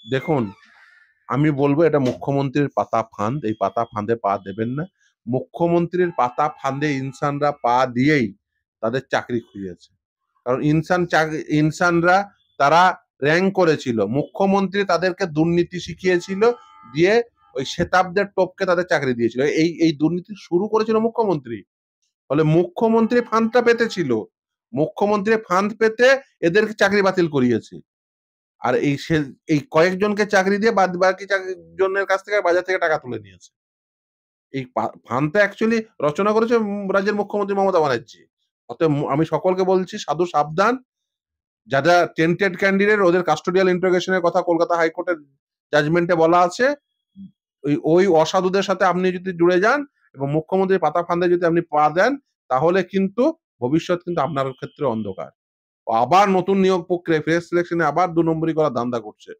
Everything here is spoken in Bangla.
দেখুন, আমি বলবো এটা মুখ্যমন্ত্রীর পাতা ফাঁদ। এই পাতা ফাঁদে পা দেবেন না। মুখ্যমন্ত্রীর পাতা ফাঁদে ইনসানরা পা দিয়েই তাদের চাকরি খুইয়েছে। কারণ ইনসানরা তারা র‍্যাংক করেছিল। মুখ্যমন্ত্রী তাদেরকে দুর্নীতি শিখিয়েছিল, দিয়ে ওই শেতাবদের টপকে তাদের চাকরি দিয়েছিল। এই দুর্নীতি শুরু করেছিল মুখ্যমন্ত্রী। ফলে মুখ্যমন্ত্রী ফাঁদটা পেতেছিল। মুখ্যমন্ত্রী ফাঁদ পেতে এদেরকে চাকরি বাতিল করিয়েছে। আর এই কয়েকজনকে চাকরি দিয়ে বাদ বাকি জনের কাছ থেকে বাজার থেকে টাকা তুলে নিয়েছে। এই ফান্ডটা অ্যাকচুয়ালি রচনা করেছে রাজ্যের মুখ্যমন্ত্রী মমতা ব্যানার্জি। অতএব আমি সকলকে বলছি সাধু সাবধান। যারা টেন্টেড ক্যান্ডিডেট ওদের কাস্টোডিয়াল ইন্টারোগেশন এর কথা কলকাতা হাইকোর্টের জাজমেন্টে বলা আছে। ওই অসাধুদের সাথে আপনি যদি জুড়ে যান এবং মুখ্যমন্ত্রীর পাতা ফাঁদে যদি আপনি পা দেন, তাহলে কিন্তু ভবিষ্যৎ কিন্তু আপনার ক্ষেত্রে অন্ধকার। আবার নতুন নিয়োগ প্রক্রিয়ায় ফ্রেশ সিলেকশনে আবার ২ নম্বরি করার ধান্দা করছে।